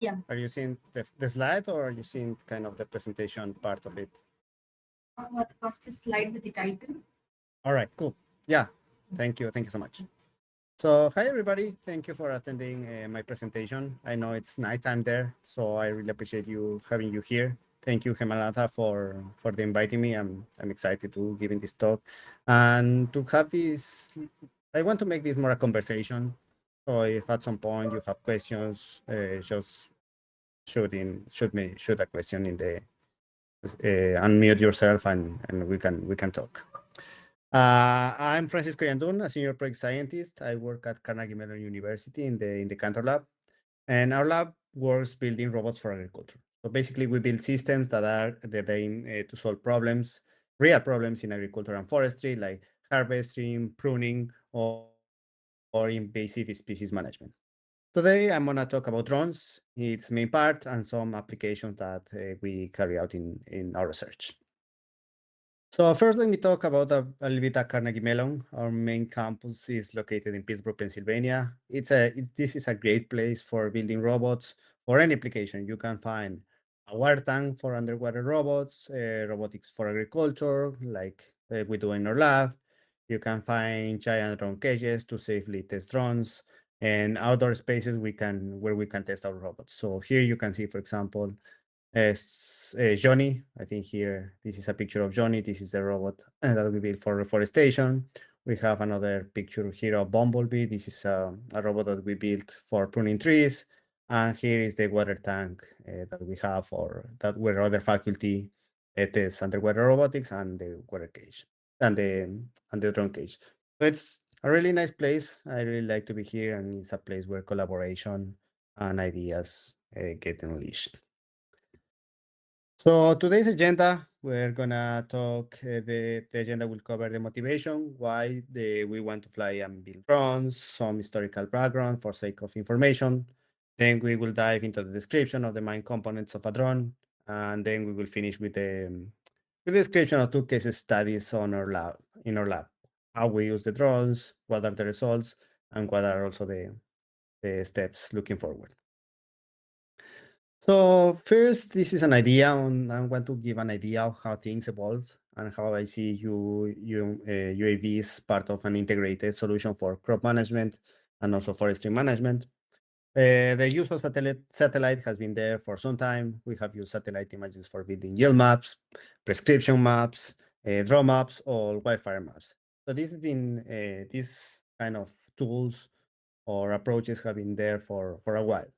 Yeah. Are you seeing the slide, or are you seeing kind of the presentation part of it? The first slide with the title. All right, cool. Yeah, thank you. Thank you so much. So, hi everybody. Thank you for attending my presentation. I know it's nighttime there, so I really appreciate you having you here. Thank you, Hemalata, for the inviting me. I'm excited to giving this talk and to have this. I want to make this more a conversation. So, if at some point you have questions, just shoot a question in the unmute yourself, and we can talk. I'm Francisco Yandun, a senior project scientist. I work at Carnegie Mellon University in the Cantor Lab, and our lab works building robots for agriculture. So basically, we build systems that aim to solve problems, real problems in agriculture and forestry, like harvesting, pruning, or invasive species management. Today, I'm going to talk about drones, its main part, and some applications that we carry out in our research. So first, let me talk about a little bit at Carnegie Mellon. Our main campus is located in Pittsburgh, Pennsylvania. This is a great place for building robots for any application. You can find a water tank for underwater robots, robotics for agriculture, like we do in our lab. You can find giant drone cages to safely test drones, and outdoor spaces where we can test our robots. So here you can see, for example, Johnny. I think here, this is a picture of Johnny. This is the robot that we built for reforestation. We have another picture here of Bumblebee. This is a robot that we built for pruning trees. And here is the water tank that we have for that where other faculty tests underwater robotics and the water cage and the drone cage. So it's a really nice place. I really like to be here, and it's a place where collaboration and ideas get unleashed. So today's agenda, we're gonna talk. The agenda will cover the motivation, why we want to fly and build drones, some historical background for sake of information. Then we will dive into the description of the main components of a drone, and then we will finish with the description of two case studies in our lab, how we use the drones, what are the results, and what are also the steps looking forward. So first, this is an idea I want to give an idea of how things evolve and how I see UAVs part of an integrated solution for crop management and also forestry management. The use of satellite has been there for some time. We have used satellite images for building yield maps, prescription maps, draw maps, or wildfire maps. So these kind of tools or approaches have been there for a while.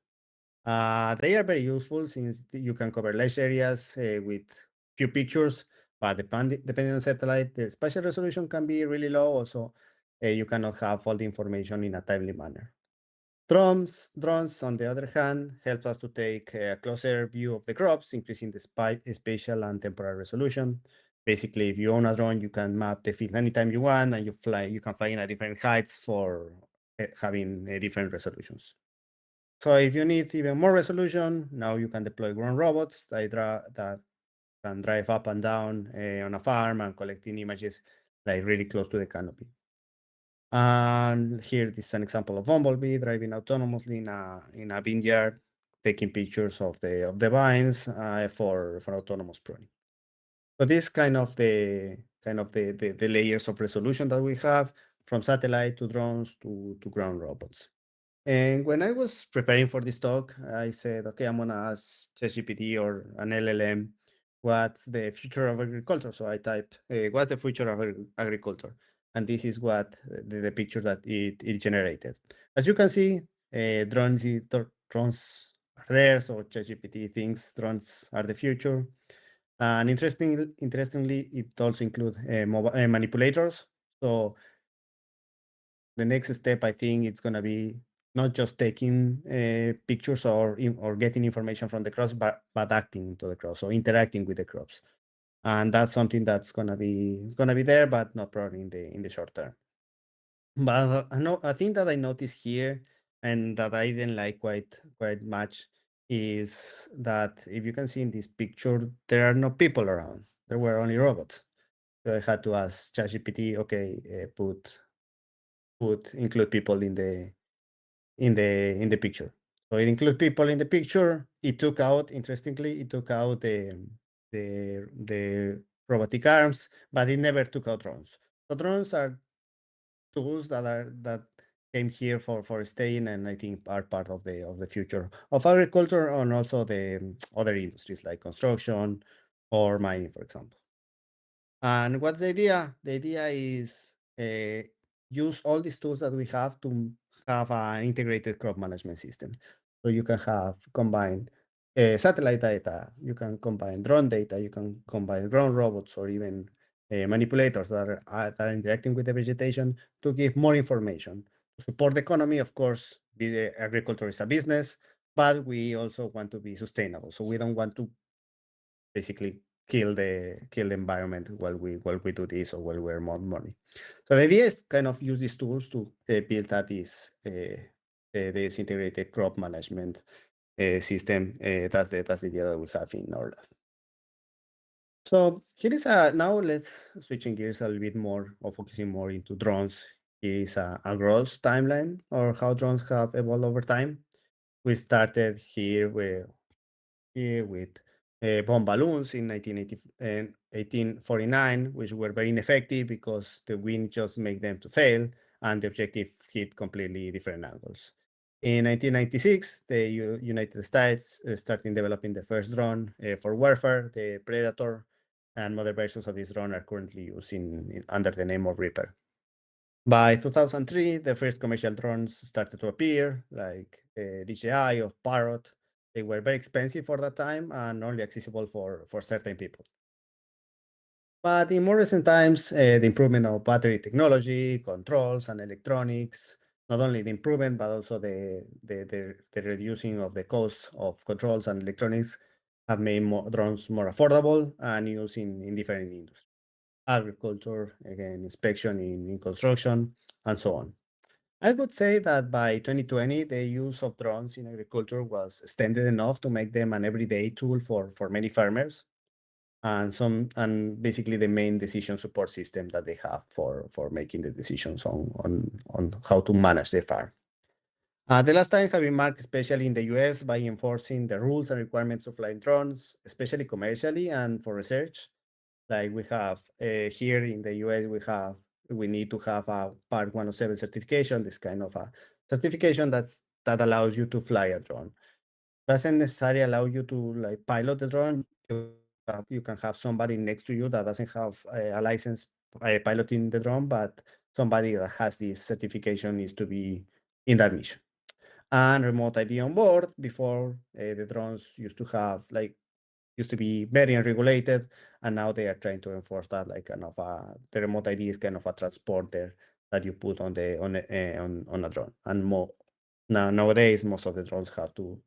They are very useful since you can cover large areas with few pictures, but depending on satellite, the spatial resolution can be really low. Also, you cannot have all the information in a timely manner. Drones, on the other hand, help us to take a closer view of the crops, increasing the spatial and temporal resolution. Basically, if you own a drone, you can map the field anytime you want, and you can fly in at different heights for having different resolutions. So if you need even more resolution, now you can deploy ground robots that can drive up and down on a farm and collecting images like really close to the canopy. And here this is an example of Bumblebee driving autonomously in a vineyard, taking pictures of the vines for autonomous pruning. So this kind of the layers of resolution that we have from satellite to drones to ground robots. And when I was preparing for this talk, I said, okay, I'm gonna ask ChatGPT or an LLM, what's the future of agriculture? So I type, what's the future of agriculture? And this is what the picture that it generated. As you can see, drones are there. So ChatGPT thinks drones are the future. And interestingly, it also includes manipulators. So the next step, I think, it's gonna be not just taking pictures or getting information from the crops, but acting into the crops, so interacting with the crops, and that's something that's gonna be there, but not probably in the short term. But I know I think that I noticed here, and that I didn't like quite much, is that if you can see in this picture, there are no people around. There were only robots. So I had to ask ChatGPT, okay, include people in the picture. So it includes people in the picture. It took out, interestingly, it took out the robotic arms, but it never took out drones. So drones are tools that came here for staying, and I think are part of the future of agriculture and also the other industries like construction or mining, for example. And what's the idea? The idea is use all these tools that we have to have an integrated crop management system. So you can have combine satellite data, you can combine drone data, you can combine ground robots, or even manipulators that are interacting with the vegetation to give more information. To support the economy, of course, agriculture is a business, but we also want to be sustainable. So we don't want to basically kill the environment while we do this or while we're more money. So the idea is kind of use these tools to build that this integrated crop management system. That's the idea that we have in our lab. So here is now let's switching gears a little bit more or focusing more into drones. Here is a growth timeline or how drones have evolved over time. We started here with bomb balloons in 1980 and 1849, which were very ineffective because the wind just made them to fail and the objective hit completely different angles. In 1996, the United States started developing the first drone for warfare, the Predator, and modern versions of this drone are currently used under the name of Reaper. By 2003, the first commercial drones started to appear, like DJI or Parrot. They were very expensive for that time and only accessible for certain people. But in more recent times, the improvement of battery technology, controls, and electronics, not only the improvement, but also the reducing of the cost of controls and electronics have made drones more affordable and used in different industries. Agriculture, again, inspection in construction, and so on. I would say that by 2020, the use of drones in agriculture was extended enough to make them an everyday tool for many farmers and basically the main decision support system that they have for making the decisions on how to manage their farm. The last time have been marked, especially in the US, by enforcing the rules and requirements of flying drones, especially commercially and for research. Like we have here in the US, we need to have a Part 107 certification, this kind of a certification that allows you to fly a drone. Doesn't necessarily allow you to like pilot the drone. You can have somebody next to you that doesn't have a license piloting the drone, but somebody that has this certification needs to be in that mission. And remote ID on board. Before the drones used to be very unregulated, and now they are trying to enforce that like kind of the remote ID is kind of a transporter that you put on a drone. And nowadays most of the drones have to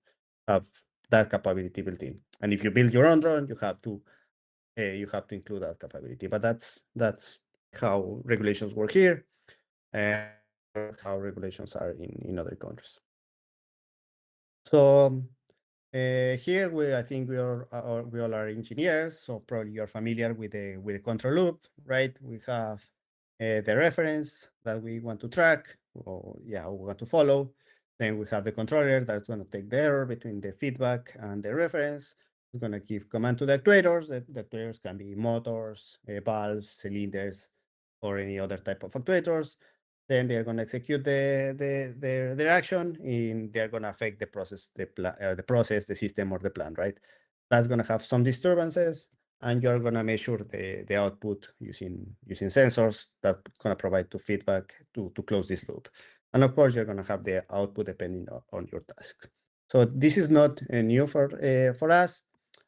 have that capability built in. And if you build your own drone, you have to include that capability. But that's how regulations work here, and how regulations are in other countries. So here I think we all are engineers, so probably you're familiar with the control loop, right? We have the reference that we want to track, or yeah, we want to follow. Then we have the controller that's going to take the error between the feedback and the reference. It's going to give command to the actuators. The actuators can be motors, valves, cylinders, or any other type of actuators. Then they're going to execute their action, and they're going to affect the process, the system, or the plan, right? That's going to have some disturbances, and you're going to measure the output using sensors that's going to provide to feedback to close this loop. And of course, you're going to have the output depending on your task. So this is not new for us,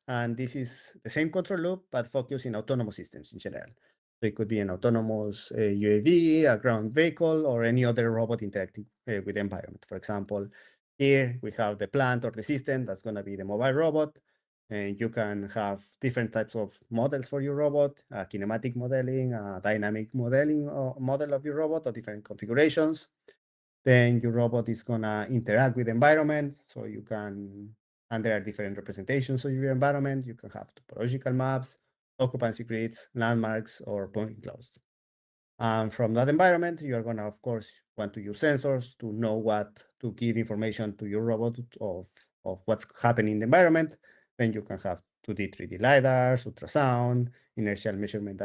and this is the same control loop, but focused in autonomous systems in general. So it could be an autonomous UAV, a ground vehicle, or any other robot interacting with the environment. For example, here we have the plant or the system that's going to be the mobile robot. And you can have different types of models for your robot, kinematic modeling, dynamic modeling model of your robot, or different configurations. Then your robot is going to interact with the environment. So and there are different representations of your environment. You can have topological maps, occupancy grids, landmarks, or point clouds. And from that environment, you are going to, of course, want to use sensors to know what to give information to your robot of what's happening in the environment. Then you can have 2D, 3D LiDARs, ultrasound, inertial measurement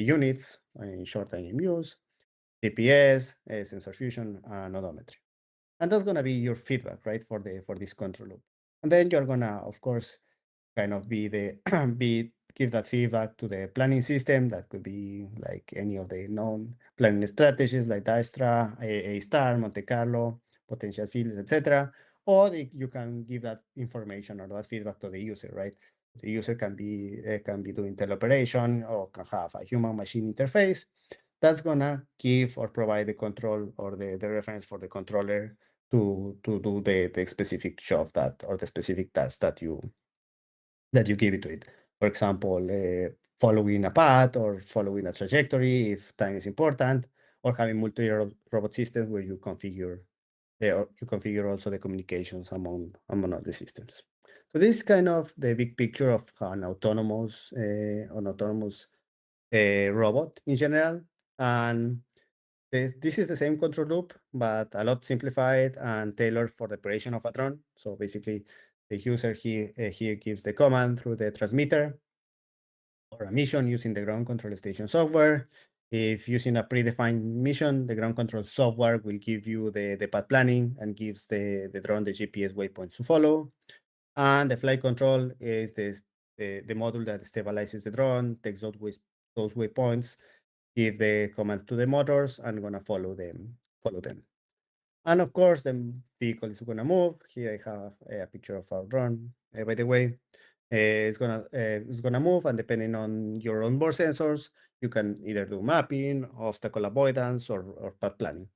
units, in short IMUs, GPS, sensor fusion, and odometry. And that's going to be your feedback, right, for this control loop. And then you're going to, of course, kind of be the give that feedback to the planning system. That could be like any of the known planning strategies like Dijkstra, A star, Monte Carlo, potential fields, etc. Or you can give that information or that feedback to the user, right? The user can be doing teleoperation or can have a human machine interface that's gonna give or provide the control or the reference for the controller to do the specific job that or the specific task that you give it to it. For example, following a path or following a trajectory if time is important, or having multi-robot systems where you configure or you configure also the communications among all the systems. So this is kind of the big picture of an autonomous robot in general. And this is the same control loop, but a lot simplified and tailored for the operation of a drone. So basically, the user here gives the command through the transmitter or a mission using the ground control station software. If using a predefined mission, the ground control software will give you the path planning and gives the drone the GPS waypoints to follow. And the flight control is the module that stabilizes the drone, takes those waypoints, give the commands to the motors, and gonna follow them. And of course, the vehicle is gonna move. Here I have a picture of our drone. By the way, it's gonna move, and depending on your onboard sensors, you can either do mapping, obstacle avoidance, or path planning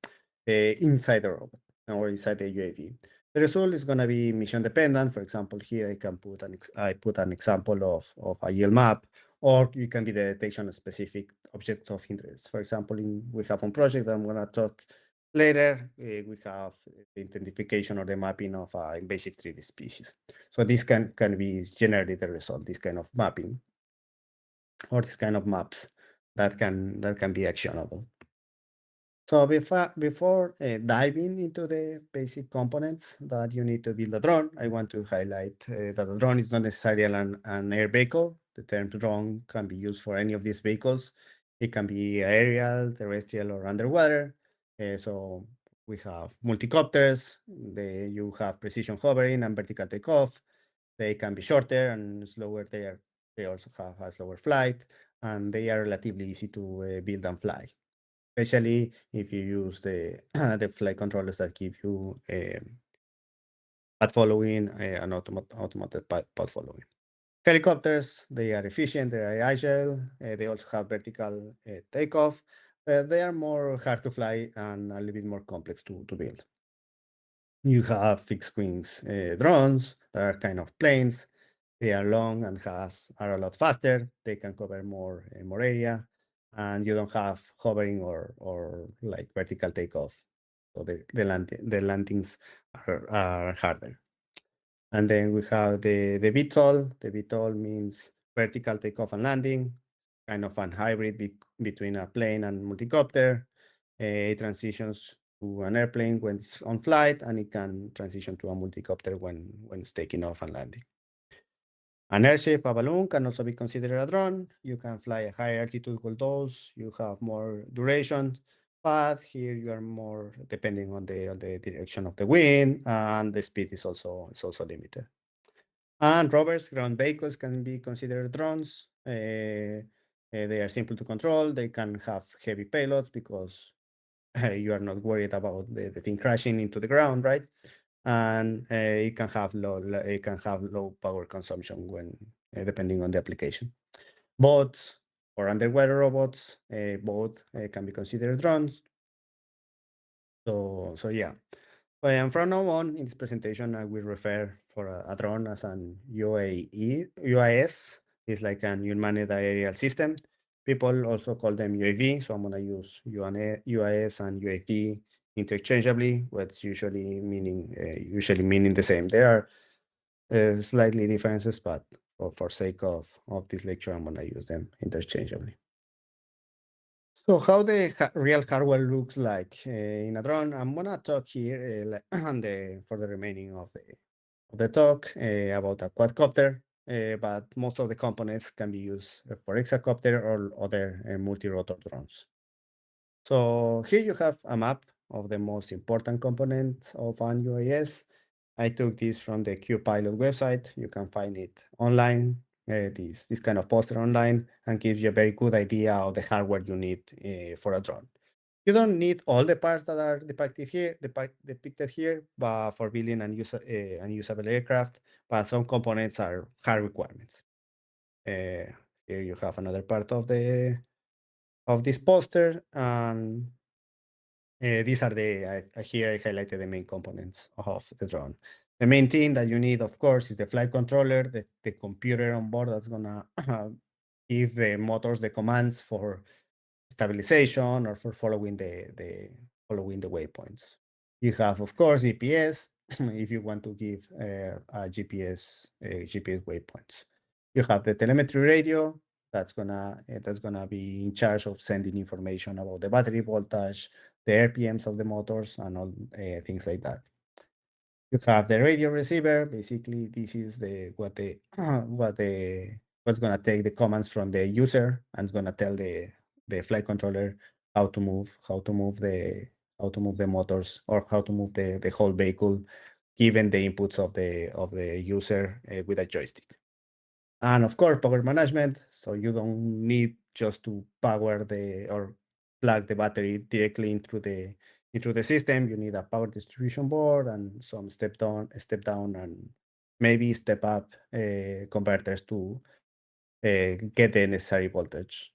inside the robot or inside the UAV. The result is gonna be mission dependent. For example, here I can put I put an example of a yield map, or you can be the detection of specific objects of interest. For example, we have one project that I'm gonna talk later. We have the identification or the mapping of invasive tree species. So this can be generally the result, this kind of mapping or this kind of maps that can be actionable. So before diving into the basic components that you need to build a drone, I want to highlight that a drone is not necessarily an air vehicle. The term drone can be used for any of these vehicles. It can be aerial, terrestrial, or underwater. So we have multicopters. You have precision hovering and vertical takeoff. They can be shorter and slower. They also have a slower flight, and they are relatively easy to build and fly, especially if you use the the flight controllers that give you path following and automated path following. Helicopters, they are efficient, they are agile, they also have vertical takeoff. They are more hard to fly and a little bit more complex to build. You have fixed wings drones that are kind of planes. They are long and are a lot faster. They can cover more area, and you don't have hovering or like vertical takeoff. So the landings are harder. And then we have the VTOL. The VTOL means vertical takeoff and landing, kind of an hybrid between a plane and multicopter. It transitions to an airplane when it's on flight, and it can transition to a multicopter when it's taking off and landing. An airship, a balloon, can also be considered a drone. You can fly a higher altitude with those. You have more duration, but here you are more depending on the direction of the wind, and the speed is also limited. And rovers, ground vehicles, can be considered drones. They are simple to control. They can have heavy payloads because you are not worried about the thing crashing into the ground, right? And it can have low power consumption when depending on the application. Boats or underwater robots, both can be considered drones. So yeah. And from now on, in this presentation, I will refer for a drone as an UAS. It's like an unmanned aerial system. People also call them UAV, so I'm gonna use UAS and UAV interchangeably, what's usually meaning the same. There are slightly differences, but for sake of this lecture, I'm gonna use them interchangeably. So how the real hardware looks like in a drone? I'm gonna talk here on for the remaining of the talk about a quadcopter, but most of the components can be used for hexacopter or other multi-rotor drones. So here you have a map of the most important components of an UAS. I took this from the QPilot website. You can find it online, this kind of poster online, and gives you a very good idea of the hardware you need for a drone. You don't need all the parts that are depicted here, but for building an unusable aircraft, but some components are hard requirements. Here you have another part of this poster, and these are here I highlighted the main components of the drone. The main thing that you need, of course, is the flight controller, the computer on board that's gonna give the motors the commands for stabilization or for following the waypoints. You have, of course, GPS if you want to give a GPS waypoints. You have the telemetry radio that's gonna be in charge of sending information about the battery voltage, the RPMs of the motors, and all things like that. You have the radio receiver. Basically, this is what's gonna take the commands from the user and it's gonna tell the flight controller how to move the motors or how to move the whole vehicle, given the inputs of the user with a joystick. And of course, power management. So you don't need just to power or plug the battery directly into the system. You need a power distribution board and some step down, and maybe step up converters to get the necessary voltage.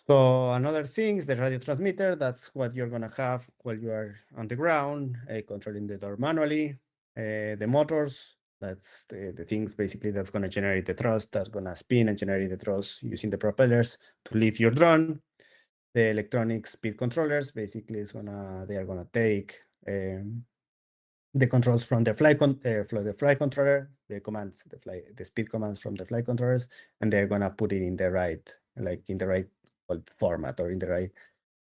So another thing is the radio transmitter. That's what you're gonna have while you are on the ground, controlling the door manually. The motors, that's the things basically that's gonna generate the thrust, that's gonna spin and generate the thrust using the propellers to lift your drone. The electronic speed controllers, basically they are gonna take the controls from the flight controller, the commands, the speed commands from the flight controllers, and they're gonna put it in the right format, or in the right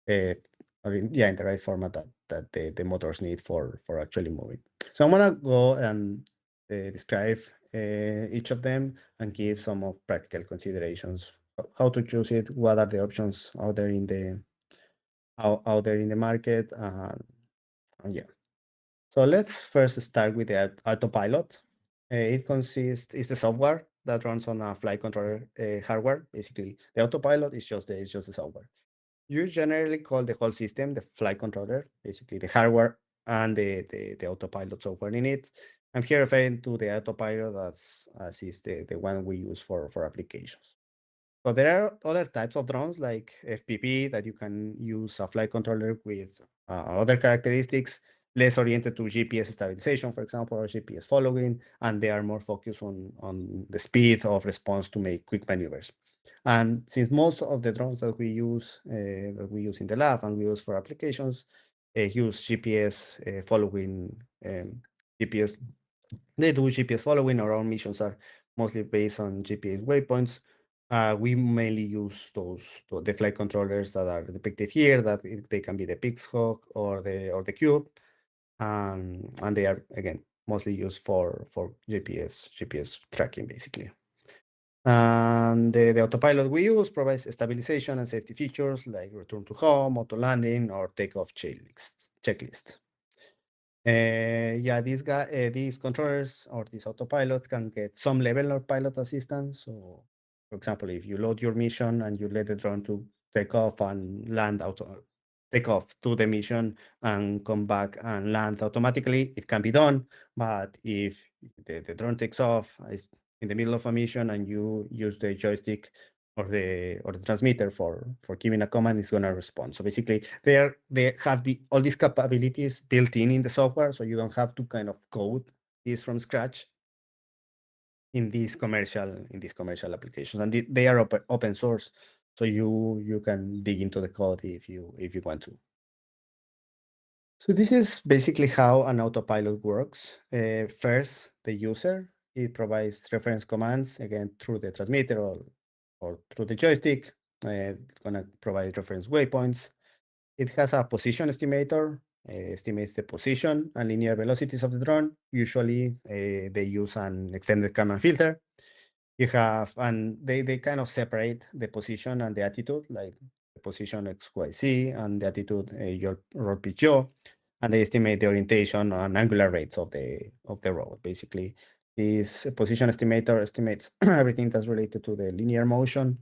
in the right format that the motors need for actually moving. So I'm gonna go and describe each of them and give some of practical considerations, how to choose it, what are the options out there in the market, and yeah. So let's first start with the autopilot. It's the software that runs on a flight controller hardware. Basically, the autopilot is just the software. You generally call the whole system the flight controller, basically the hardware and the autopilot software in it. I'm here referring to the autopilot as is the one we use for applications. So there are other types of drones like FPV that you can use a flight controller with other characteristics, less oriented to GPS stabilization, for example, or GPS following, and they are more focused on the speed of response to make quick maneuvers. And since most of the drones that we use in the lab and we use for applications use GPS following, GPS, they do GPS following. Our own missions are mostly based on GPS waypoints. We mainly use the flight controllers that are depicted here. They can be the Pixhawk or the Cube, and they are again mostly used for GPS tracking basically. And the autopilot we use provides stabilization and safety features like return to home, auto landing, or takeoff checklists. Yeah, these controllers or these autopilots can get some level of pilot assistance. So, for example, if you load your mission and you let the drone to take off and take off to the mission and come back and land automatically, it can be done. But if the drone takes off is in the middle of a mission and you use the joystick or the transmitter for giving a command, is gonna respond. So basically, they have all these capabilities built in the software, so you don't have to kind of code this from scratch in these commercial applications, and they are open source, so you can dig into the code if you want to. So this is basically how an autopilot works. First, the user, it provides reference commands, again, through the transmitter or through the joystick. It's going to provide reference waypoints. It has a position estimator, estimates the position and linear velocities of the drone. Usually, they use an extended Kalman filter. You have, and they kind of separate the position and the attitude, like the position XYZ and the attitude your roll pitch yaw, and they estimate the orientation and angular rates of the road. Basically, this position estimator estimates everything that's related to the linear motion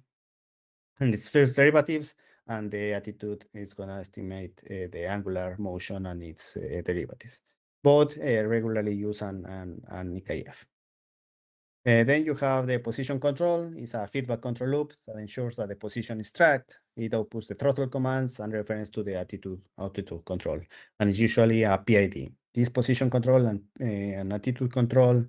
and its first derivatives, and the attitude is going to estimate the angular motion and its derivatives. Both regularly use an EKF. Then you have the position control. It's a feedback control loop that ensures that the position is tracked. It outputs the throttle commands and reference to the altitude control. And it's usually a PID. This position control and attitude control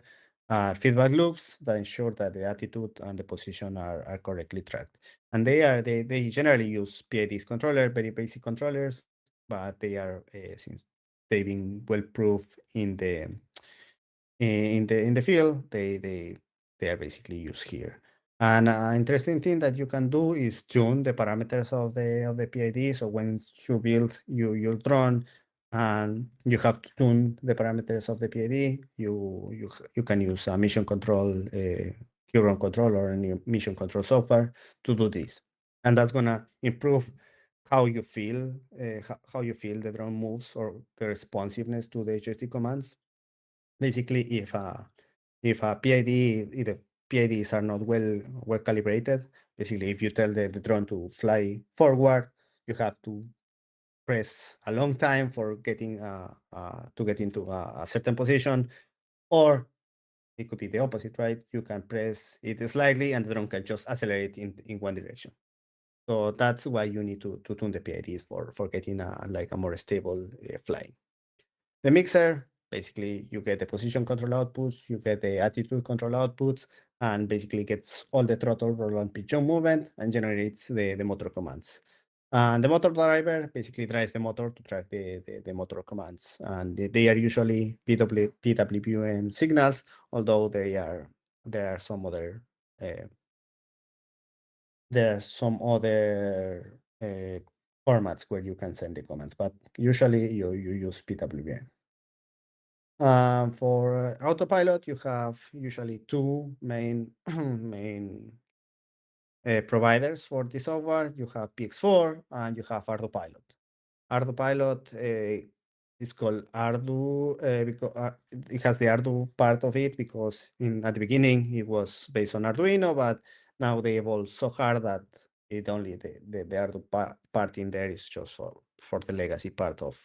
are feedback loops that ensure that the attitude and the position are correctly tracked. And they generally use PIDs controller, very basic controllers, but they are, since they've been well proved in the field, they are basically used here. And an interesting thing that you can do is tune the parameters of the PID. So when you build your drone and you have to tune the parameters of the PID, you can use a mission control, Huron control or any mission control software to do this. And that's gonna improve how you feel the drone moves or the responsiveness to the joystick commands. Basically, if the PIDs are not well calibrated, basically if you tell the drone to fly forward, you have to press a long time for getting to get into a certain position, or it could be the opposite, right? You can press it slightly and the drone can just accelerate in one direction. So that's why you need to tune the PIDs for getting like a more stable flight. The mixer, basically you get the position control outputs, you get the attitude control outputs, and basically gets all the throttle, roll, and pitch movement and generates the motor commands. And the motor driver basically drives the motor to track the motor commands. And they are usually PWM signals, although there are some other formats where you can send the commands, but usually you use PWM. For autopilot, you have usually two main providers for the software. You have PX4 and you have ArduPilot. ArduPilot is called Ardu because it has the Ardu part of it, because at the beginning it was based on Arduino, but now they evolved so hard that it only the Ardu part in there is just for the legacy part of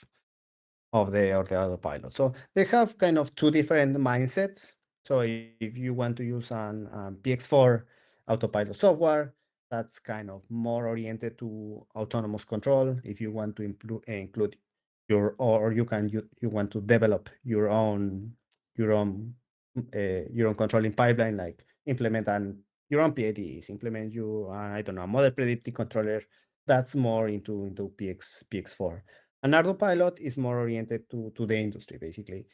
the autopilot. So they have kind of two different mindsets. So if you want to use an PX4 autopilot software, that's kind of more oriented to autonomous control. If you want to include or you want to develop your own controlling pipeline, like implement your own PIDs, implement I don't know, a model predictive controller. That's more into PX4. An autopilot is more oriented to the industry, basically.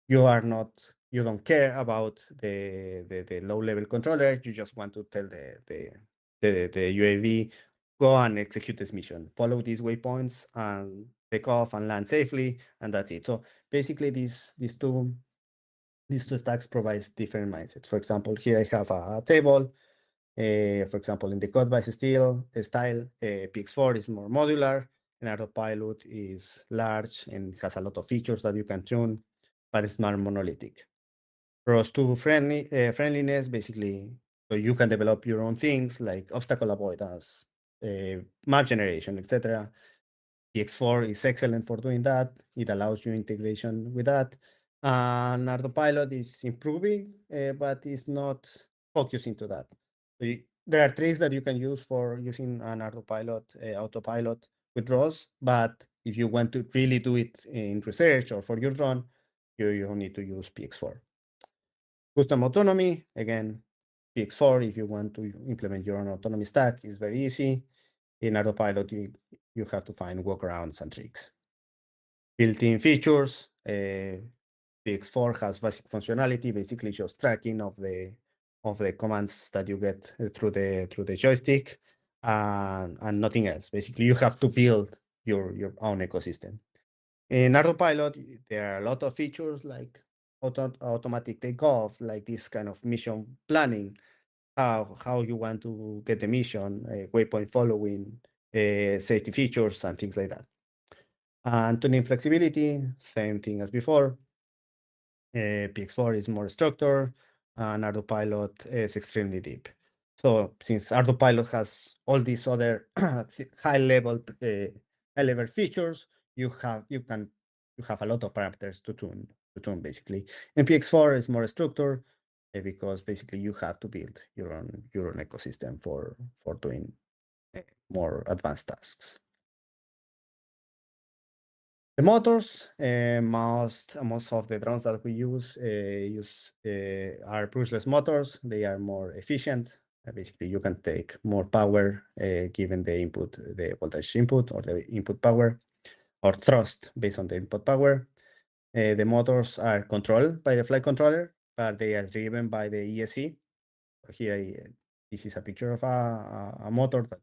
You don't care about the low-level controller. You just want to tell the UAV, go and execute this mission, follow these waypoints and take off and land safely, and that's it. So basically these two stacks provides different mindsets. For example, here I have a table. For example, in the code base style, PX4 is more modular, and Autopilot is large and has a lot of features that you can tune, but it's more monolithic. Pros to friendliness, basically, so you can develop your own things like obstacle avoidance, map generation, etc. PX4 is excellent for doing that. It allows you integration with that. And Autopilot is improving, but it's not focusing to that. There are tricks that you can use for using an autopilot with ROS, but if you want to really do it in research or for your drone, you need to use PX4. Custom autonomy, again, PX4, if you want to implement your own autonomy stack, is very easy. In Autopilot, you have to find workarounds and tricks. Built-in features, PX4 has basic functionality, basically just tracking of the commands that you get through the joystick. and nothing else. Basically, you have to build your own ecosystem. In Autopilot, there are a lot of features like automatic takeoff, like this kind of mission planning, how you want to get the mission, waypoint following, safety features, and things like that. And tuning flexibility, same thing as before. PX4 is more structured, and Autopilot is extremely deep. So since Autopilot has all these other high level features, you have a lot of parameters to tune basically. And PX4 is more structured because basically you have to build your own ecosystem for doing more advanced tasks. The motors, most of the drones that we use are brushless motors. They are more efficient. Basically, you can take more power given the voltage input or the input power, or thrust based on the input power. The motors are controlled by the flight controller, but they are driven by the ESC. Here, this is a picture of a motor that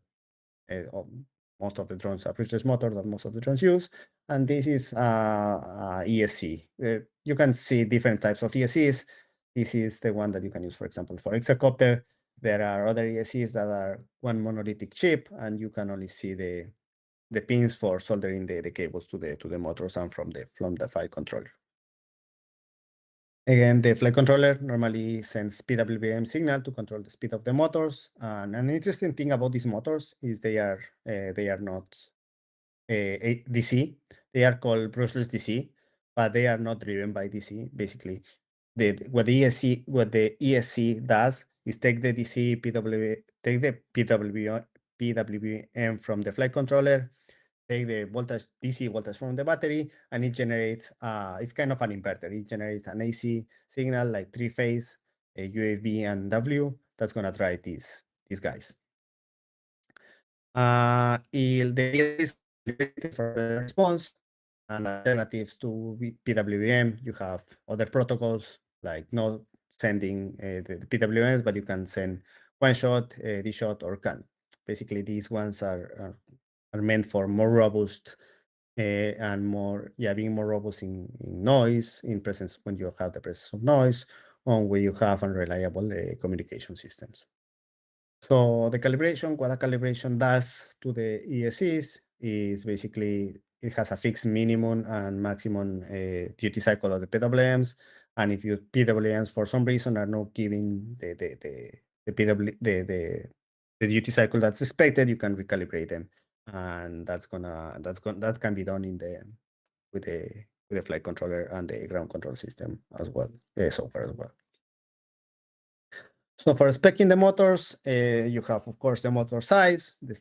most of the drones are brushless motor that most of the drones use, and this is ESC. You can see different types of ESCs. This is the one that you can use, for example, for hexacopter. There are other ESCs that are one monolithic chip, and you can only see the pins for soldering the cables to the motors and from the flight controller. Again, the flight controller normally sends PWM signal to control the speed of the motors. And an interesting thing about these motors is they are not DC. They are called brushless DC, but they are not driven by DC. Basically, what the ESC does is take the PWM from the flight controller, take the DC voltage from the battery, and it generates, it's kind of an inverter. It generates an AC signal like three-phase, a UAV and W, that's gonna drive these guys. The ESC is calibrated for the response, and alternatives to PWM, you have other protocols like not sending the PWMs, but you can send one shot, D shot, or CAN. Basically, these ones are meant for more robust and being more robust in noise, in presence when you have the presence of noise, or when you have unreliable communication systems. So the calibration, what a calibration does to the ESCs is basically it has a fixed minimum and maximum duty cycle of the PWMs, and if your PWMs for some reason are not giving the duty cycle that's expected, you can recalibrate them, and that can be done with the flight controller and the ground control system as well, software as well. So for specing the motors, you have, of course, the motor size, the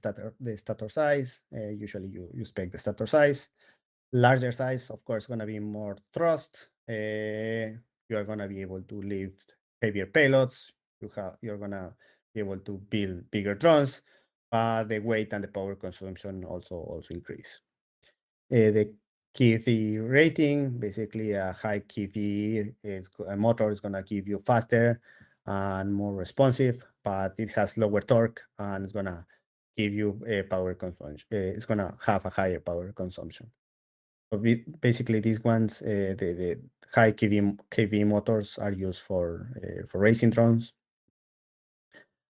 stator size. Usually you spec the stator size. Larger size, of course, going to be more thrust. You are going to be able to lift heavier payloads. You're going to be able to build bigger drones, but the weight and the power consumption also increase. The KV rating, basically a high KV a motor is going to give you faster and more responsive, but it has lower torque and it's going to give you a power consumption. It's going to have a higher power consumption. So basically, these ones, the high KV motors are used for racing drones.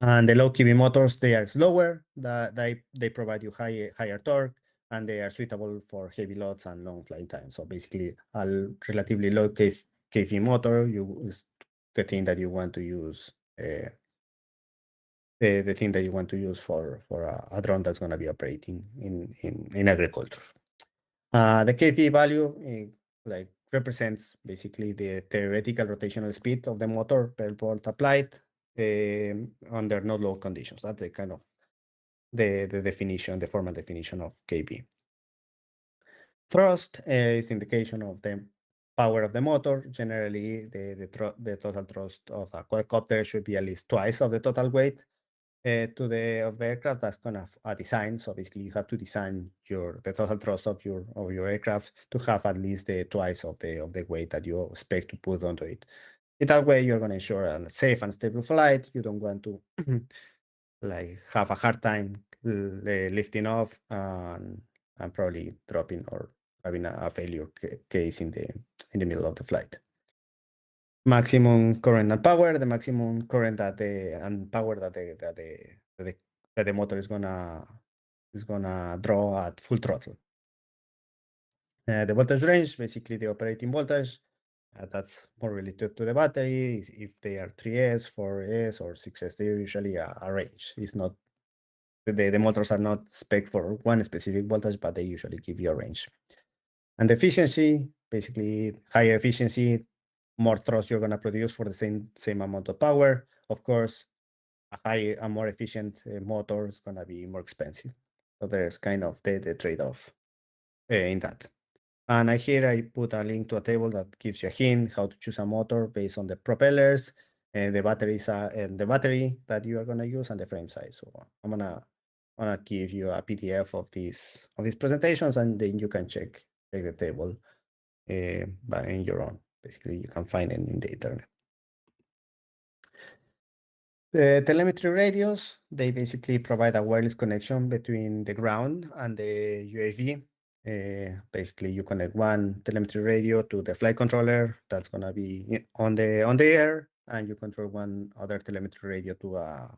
And the low KV motors, they are slower. They provide you higher torque, and they are suitable for heavy loads and long flying time. So basically, a relatively low KV motor is the thing that you want to use. The thing that you want to use for a drone that's going to be operating in agriculture. The KV value represents basically the theoretical rotational speed of the motor per volt applied under no load conditions. That's the kind of the definition, the formal definition of KV. Thrust is indication of the power of the motor. Generally, the total thrust of a quadcopter should be at least twice of the total weight of the aircraft. That's kind of a design. So basically, you have to design the total thrust of your aircraft to have at least twice of the weight that you expect to put onto it. In that way, you're going to ensure a safe and stable flight. You don't want to have a hard time lifting off and probably dropping or having a failure case in the middle of the flight. Maximum current and power, the maximum current that the and power that the motor is gonna draw at full throttle. The voltage range, basically the operating voltage, that's more related to the battery. If they are 3S, 4S, or 6S, they're usually a range. It's not the motors are not spec for one specific voltage, but they usually give you a range. And the efficiency, basically higher efficiency, more thrust you're gonna produce for the same amount of power. Of course, a more efficient motor is gonna be more expensive. So there's kind of the trade-off in that. And here I put a link to a table that gives you a hint how to choose a motor based on the propellers, and the batteries, and the battery that you are gonna use, and the frame size. So I'm gonna give you a PDF of these presentations, and then you can check the table by in your own. Basically, you can find it in the internet. The telemetry radios, they basically provide a wireless connection between the ground and the UAV. Basically, you connect one telemetry radio to the flight controller that's gonna be on the air, and you control one other telemetry radio to a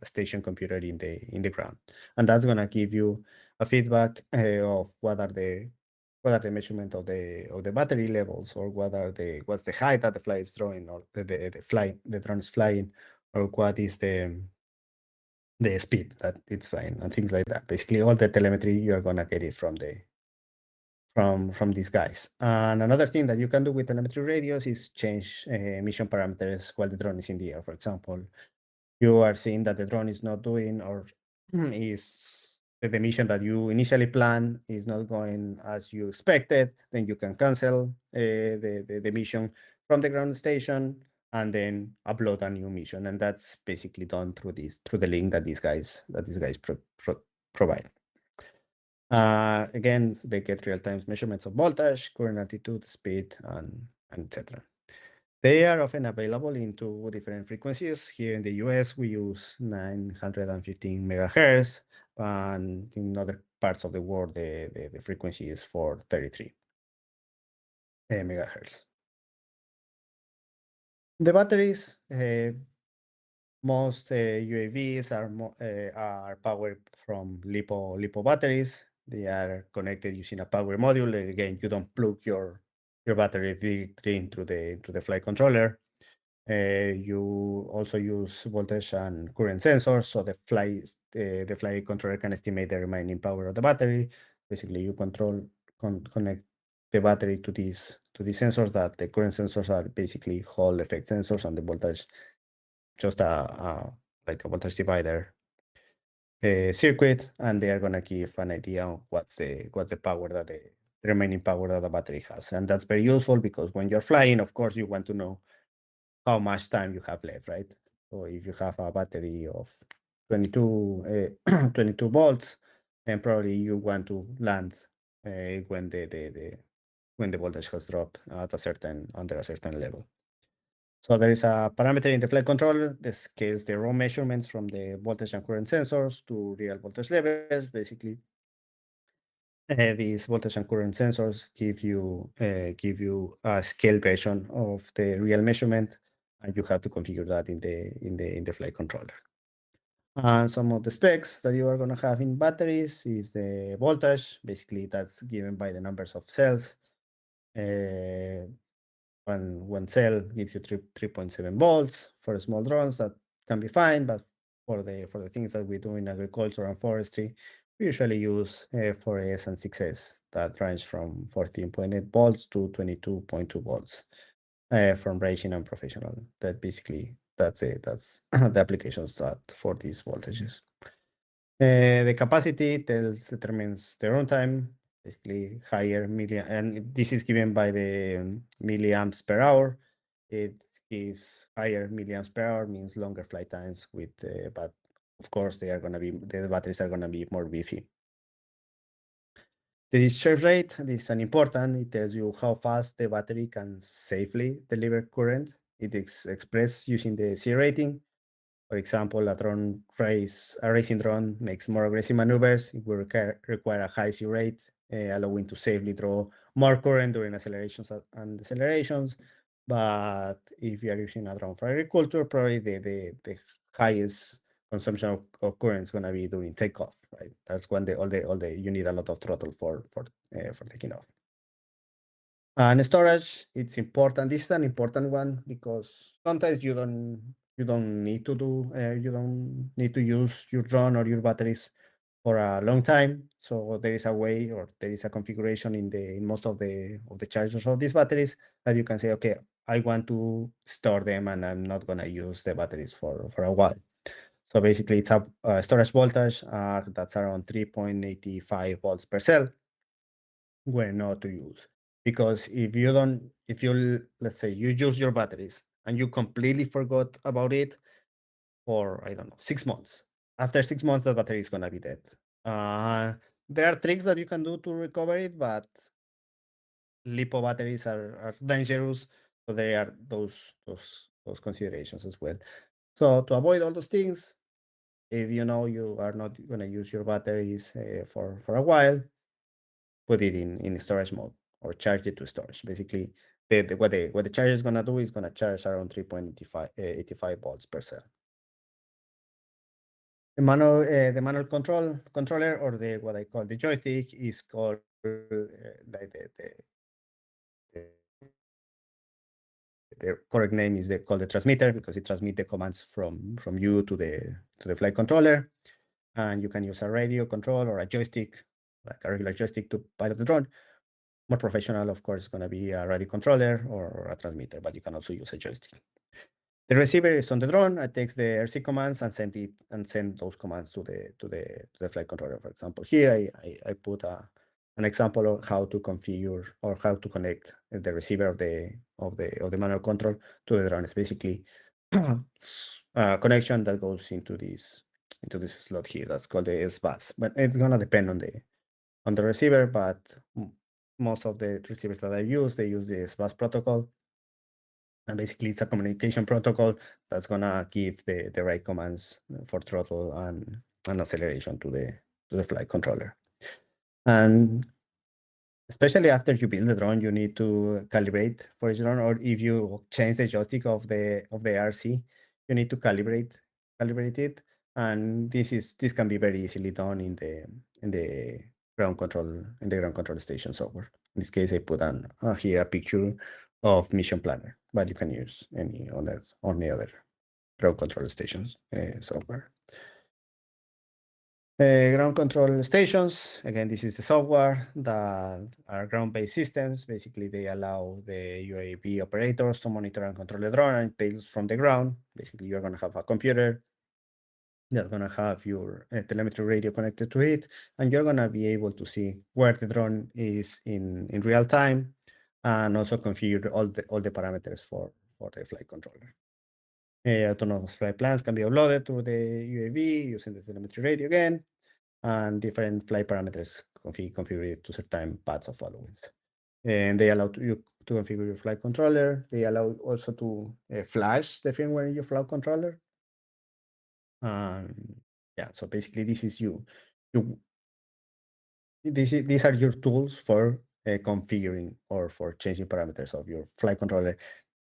station computer in the ground, and that's gonna give you a feedback of what are the measurement of the battery levels, or what's the height that the fly is drawing, or the drone is flying, or what is the speed that it's flying, and things like that. Basically, all the telemetry, you're gonna get it from these guys. And another thing that you can do with telemetry radios is change mission parameters while the drone is in the air. For example, you are seeing that the drone is not doing, or is the mission that you initially planned is not going as you expected, then you can cancel the mission from the ground station and then upload a new mission. And that's basically done through the link that these guys provide. Again, they get real-time measurements of voltage, current, altitude, speed, and etc. They are often available in two different frequencies. Here in the US, we use 915 megahertz, and in other parts of the world, the frequency is 433 megahertz. The batteries, most UAVs are powered from LiPo batteries. They are connected using a power module. Again, you don't plug your battery directly into the flight controller. You also use voltage and current sensors, so the flight controller can estimate the remaining power of the battery. Basically, you connect the battery to these sensors. That the current sensors are basically Hall effect sensors, and the voltage just like a voltage divider circuit, and they are gonna give an idea of what's the power that the remaining power that the battery has. And that's very useful, because when you're flying, of course, you want to know how much time you have left, right? So if you have a battery of 22 volts, then probably you want to land when the voltage has dropped under a certain level. So there is a parameter in the flight controller that scales the raw measurements from the voltage and current sensors to real voltage levels. Basically, these voltage and current sensors give you a scale version of the real measurement, and you have to configure that in the flight controller. And some of the specs that you are going to have in batteries is the voltage. Basically, that's given by the numbers of cells. One cell gives you 3.7 volts. For small drones, that can be fine, but for the things that we do in agriculture and forestry, we usually use 4S and 6S that range from 14.8 volts to 22.2 volts from racing and professional. That's it. That's the applications for these voltages. The capacity determines the runtime, basically higher and this is given by the milliamps per hour. It gives higher milliamps per hour, means longer flight times but of course the batteries are gonna be more beefy. The discharge rate, this is an important. It tells you how fast the battery can safely deliver current. It is expressed using the C rating. For example, a racing drone makes more aggressive maneuvers. It will require a high C rate, allowing to safely draw more current during accelerations and decelerations. But if you are using a drone for agriculture, probably the highest consumption of current is going to be during takeoff, right? That's when all the you need a lot of throttle for taking off. And storage, it's important. This is an important one because sometimes you don't need to use your drone or your batteries for a long time. So there is a way, or there is a configuration in most of the chargers of these batteries that you can say, okay, I want to store them and I'm not gonna use the batteries for a while. So basically, it's a storage voltage that's around 3.85 volts per cell when not to use. Because if you, let's say you use your batteries and you completely forgot about it for, I don't know, 6 months. After 6 months, the battery is gonna be dead. Uh, there are tricks that you can do to recover it, but lipo batteries are dangerous. So there are those considerations as well. So to avoid all those things, if you know you are not gonna use your batteries for a while, put it in storage mode or charge it to storage. Basically, what the charger is gonna do is gonna charge around 3.85 volts per cell. The manual controller, or the what I call the joystick, is called like the correct name is called the transmitter, because it transmits the commands from you to the flight controller. And you can use a radio control or a joystick, like a regular joystick, to pilot the drone. More professional, of course, is going to be a radio controller or a transmitter, but you can also use a joystick. The receiver is on the drone. It takes the RC commands and send those commands to the flight controller. For example, here I put an example of how to configure or how to connect the receiver of the manual control to the drone. It's basically a connection that goes into this slot here. That's called the S-bus, but it's gonna depend on the receiver. But most of the receivers that I use, they use the S-bus protocol. And basically, it's a communication protocol that's gonna give the right commands for throttle and acceleration to the flight controller. And especially after you build the drone, you need to calibrate for each drone, or if you change the joystick of the RC, you need to calibrate it. And this can be very easily done in the ground control station software. In this case, I put here a picture of Mission Planner, but you can use any other ground control stations software. Ground control stations, again, this is the software that are ground-based systems. Basically, they allow the UAV operators to monitor and control the drone and payloads from the ground. Basically, you're going to have a computer that's going to have your telemetry radio connected to it, and you're going to be able to see where the drone is in real time, and also configure all the parameters for the flight controller. Autonomous flight plans can be uploaded to the UAV using the telemetry radio again, and different flight parameters configured to certain paths of followings. And they allow you to configure your flight controller. They allow also to flash the firmware in your flight controller. Yeah, so basically this is you these are your tools for configuring or for changing parameters of your flight controller.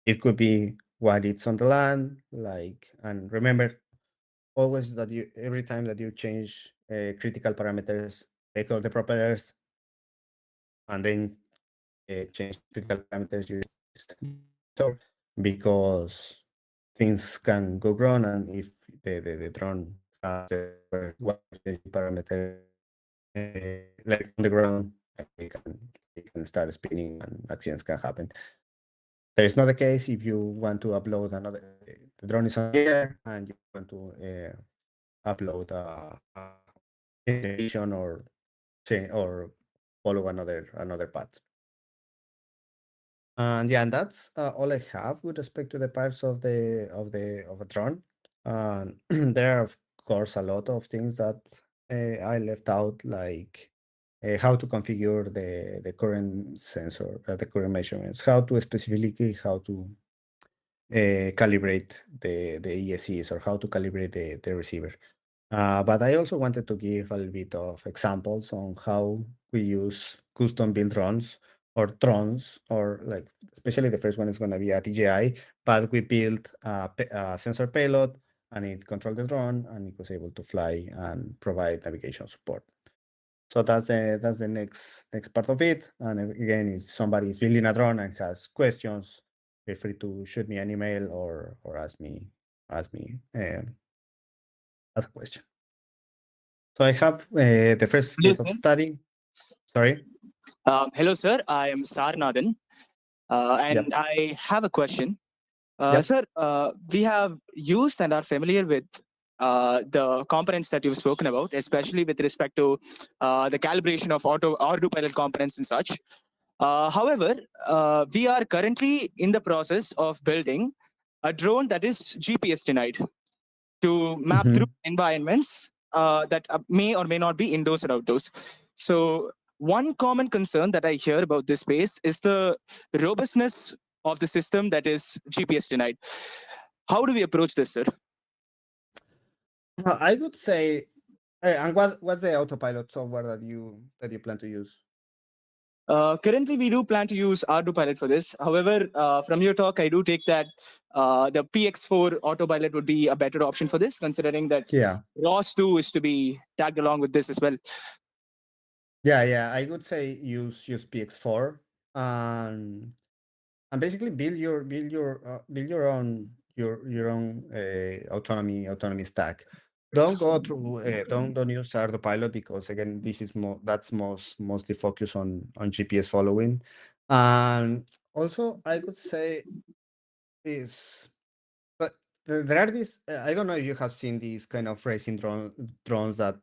It could be while it's on the land, and remember always that every time that you change critical parameters, take all the propellers and then change critical parameters using so because things can go wrong, and if the drone has the parameter like on the ground, it can start spinning and accidents can happen. That is not the case if you want to upload another. The drone is on the air and you want to upload a generation or follow another path. And yeah, and that's all I have with respect to the parts of a drone. There are of course a lot of things that I left out, like how to configure the current sensor, the current measurements, how to calibrate the ESCs or how to calibrate the receiver. But I also wanted to give a little bit of examples on how we use custom built drones, or like, especially the first one is going to be a DJI, but we built a sensor payload and it controlled the drone and it was able to fly and provide navigation support. So that's the next part of it. And again, if somebody is building a drone and has questions, feel free to shoot me an email or ask a question. So I have the first Hello, case of sir. study. Sorry. Hello, sir. I am Sarnathan, Yep. and I have a question. Yep. Sir, we have used and are familiar with the components that you've spoken about, especially with respect to the calibration of autopilot components and such. However, we are currently in the process of building a drone that is GPS denied to map through Mhm. environments that may or may not be indoors or outdoors. So, one common concern that I hear about this space is the robustness of the system that is GPS denied. How do we approach this, sir? I would say, and what's the autopilot software that you plan to use? Currently, we do plan to use Autopilot for this. However, from your talk, I do take that the PX4 Autopilot would be a better option for this, considering that Yeah. ROS 2 is to be tagged along with this as well. Yeah. I would say use PX4 and basically build your own autonomy stack. Don't go through don't use autopilot, because again, this is mostly focused on GPS following. And also I could say is, but there are these, I don't know if you have seen these kind of racing drones that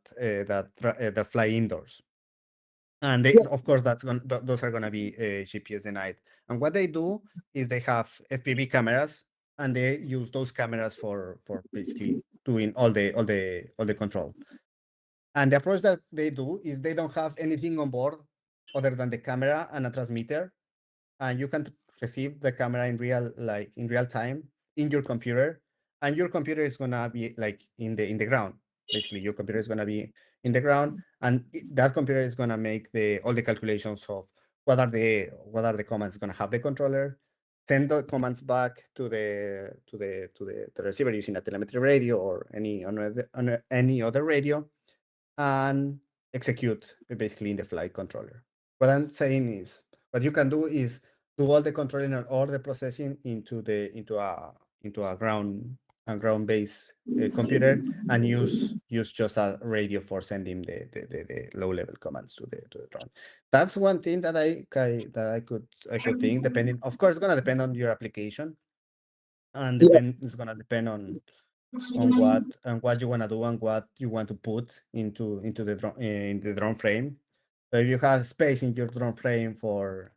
fly indoors. And they, of course, those are gonna be GPS denied. And what they do is they have FPV cameras, and they use those cameras for basically doing all the control. And the approach that they do is they don't have anything on board other than the camera and a transmitter, and you can receive the camera in real time in your computer, and your computer is gonna be like in the ground. Basically, your computer is gonna be in the ground, and that computer is gonna make the all the calculations of what are the commands gonna have the controller, send the commands back to the receiver using a telemetry radio or any other radio, and execute basically in the flight controller. What I'm saying is, what you can do is do all the controlling and all the processing into a ground based computer, and use just a radio for sending the low level commands to the drone. That's one thing that I could think. Depending, of course, it's gonna depend on your application, and it's gonna depend on what you want to do and what you want to put into the drone frame. So if you have space in your drone frame for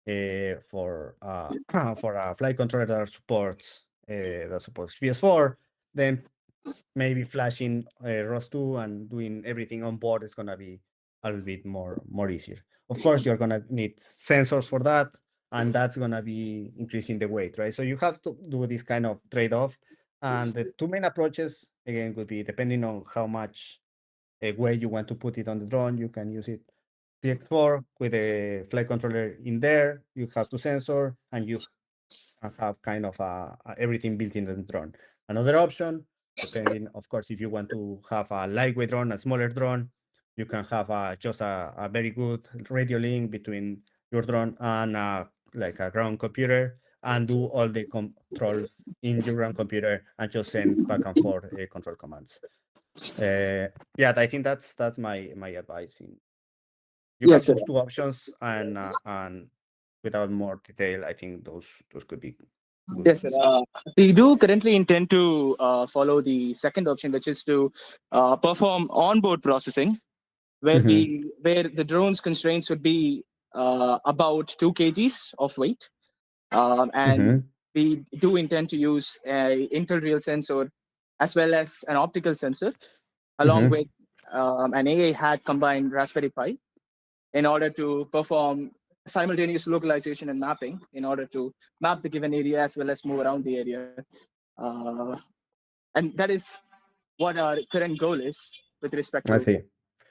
a flight controller that supports PS4, then maybe flashing ROS2 and doing everything on board is gonna be a little bit more easier. Of course, you're gonna need sensors for that, and that's gonna be increasing the weight, right? So you have to do this kind of trade-off. And the two main approaches again would be, depending on how much weight you want to put it on the drone. You can use it PX4 with a flight controller in there. You have two sensor, and you have kind of everything built in the drone. Another option, depending, of course, if you want to have a lightweight drone, a smaller drone, you can have just a very good radio link between your drone and like a ground computer, and do all the controls in your ground computer and just send back and forth control commands. Yeah, I think that's my advice. You have Yes, sir. those two options, and without more detail, I think those could be good Yes, sir. ones. We do currently intend to follow the second option, which is to perform onboard processing, Mm-hmm. where the drone's constraints would be about 2 kgs of weight, and Mm-hmm. we do intend to use a Intel real sensor as well as an optical sensor, along Mm-hmm. with an AI hat combined Raspberry Pi, in order to perform simultaneous localization and mapping in order to map the given area as well as move around the area. Uh, and that is what our current goal is with respect I to see.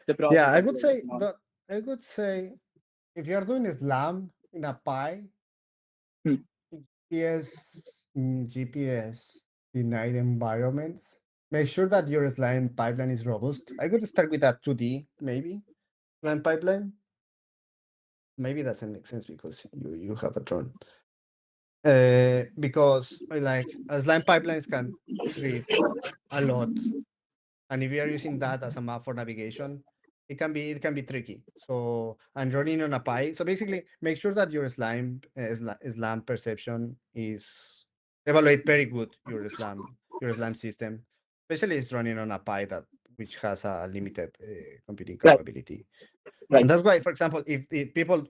the Yeah, project I that would we're say working on. that I would say if you are doing Slam in a pie, Hmm. GPS denied environment, make sure that your slime pipeline is robust. I could start with a 2D, maybe slime pipeline. Maybe it doesn't make sense because you have a drone. Because like slime pipelines can drift a lot, and if you are using that as a map for navigation, it can be tricky. So and running on a pie. So basically, make sure that your slime perception is evaluate very good your slime system, especially it's running on a pie that which has a limited computing Right, capability. right. And that's why, for example,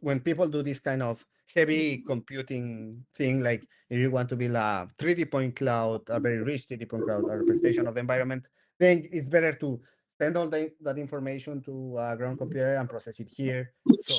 when people do this kind of heavy computing thing, like if you want to build a 3D point cloud, a very rich 3D point cloud, a representation of the environment, then it's better to send all that information to a ground computer and process it here. So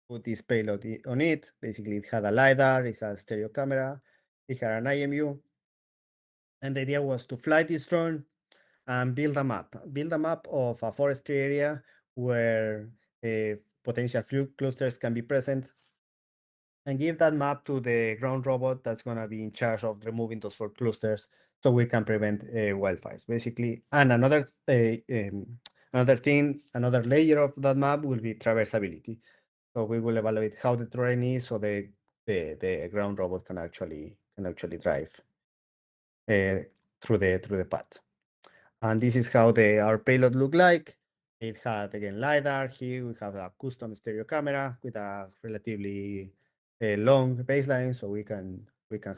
put this payload on it. Basically, it had a LiDAR, it has stereo camera, it had an IMU. And the idea was to fly this drone and build a map of a forestry area where potential fuel clusters can be present, and give that map to the ground robot that's going to be in charge of removing those four clusters so we can prevent wildfires, basically. And another layer of that map will be traversability. So we will evaluate how the terrain is so the ground robot can actually drive through the path. And this is how our payload look like. It had, again, LiDAR. Here we have a custom stereo camera with a relatively long baseline, so we can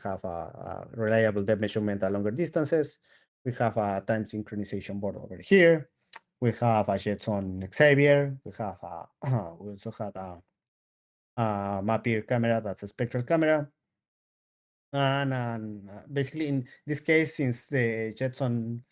have a reliable depth measurement at longer distances. We have a time synchronization board over here. We have a Jetson Xavier. We also had a Mappir camera, that's a spectral camera. And basically, in this case, since the Jetson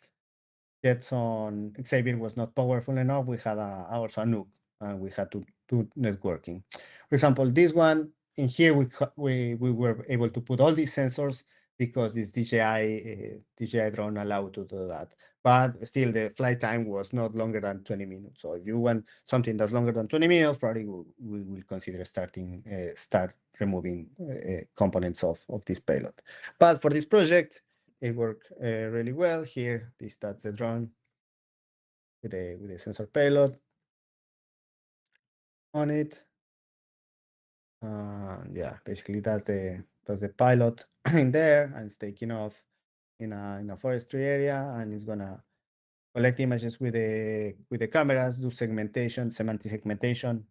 Xavier was not powerful enough, we had also a nuke, and we had to do networking. For example, this one in here, we were able to put all these sensors because this DJI drone allowed to do that. But still, the flight time was not longer than 20 minutes. So if you want something that's longer than 20 minutes, probably we will consider start removing components of this payload. But for this project, it worked really well. Here, that's the drone with the sensor payload on it. Yeah, basically that's the pilot in there, and it's taking off in a forestry area, and it's gonna collect images with the cameras, do semantic segmentation,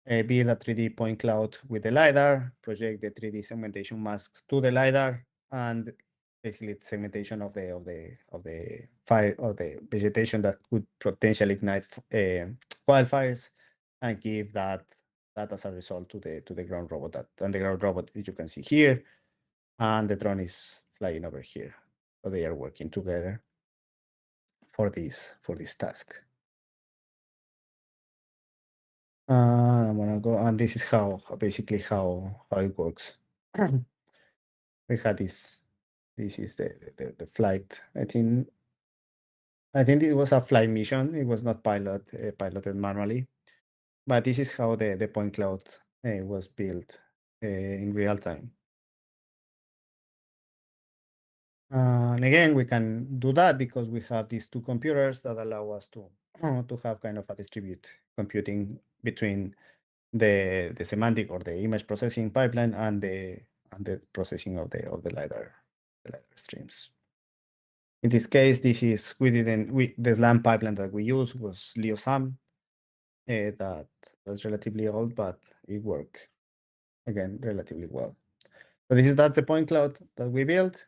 build a 3D point cloud with the LiDAR, project the 3D segmentation masks to the LiDAR, and basically it's segmentation of the fire or the vegetation that could potentially ignite wildfires, and give that as a result to the ground robot. And the ground robot, as you can see here, and the drone is flying over here. So they are working together for this task. I'm gonna go, and this is basically how it works. We had this. This is the flight. I think it was a flight mission. It was not piloted manually, but this is how the point cloud was built in real time. And again, we can do that because we have these two computers that allow us to have kind of a distributed computing between the semantic or the image processing pipeline and the processing of the LiDAR streams. In this case, this is the SLAM pipeline that we use was LeoSAM. That's relatively old, but it worked again relatively well. So that's the point cloud that we built,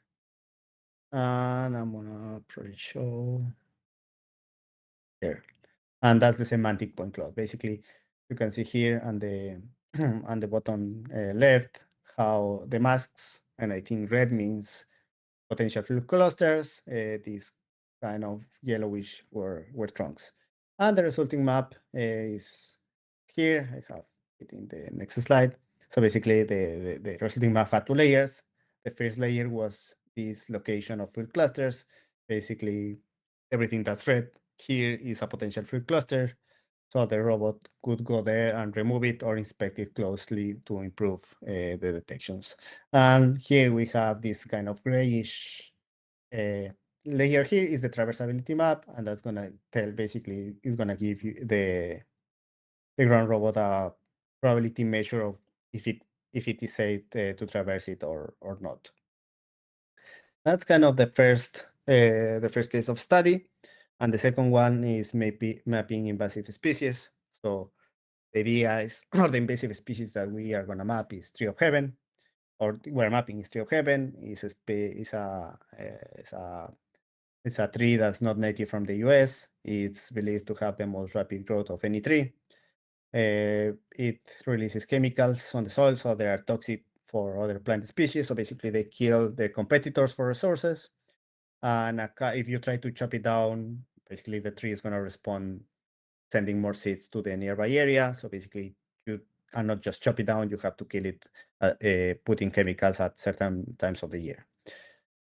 and I'm gonna probably show here, and that's the semantic point cloud. Basically, you can see here on the on the bottom left how the masks, and I think red means potential field clusters. These kind of yellowish were trunks. And the resulting map is here. I have it in the next slide. So basically, the resulting map had two layers. The first layer was this location of field clusters. Basically, everything that's red here is a potential field cluster. So the robot could go there and remove it or inspect it closely to improve the detections. And here we have this kind of grayish layer here is the traversability map, and that's gonna tell basically is gonna give you the ground robot a probability measure of if it is safe to traverse it or not. That's kind of the first case of study, and the second one is maybe mapping invasive species. So the idea is, or the invasive species that we are gonna map is tree of heaven, or we're mapping is tree of heaven. It's a tree that's not native from the US. It's believed to have the most rapid growth of any tree. It releases chemicals on the soil, so they are toxic for other plant species. So basically, they kill their competitors for resources. And if you try to chop it down, basically the tree is going to respond, sending more seeds to the nearby area. So basically, you cannot just chop it down. You have to kill it, putting chemicals at certain times of the year.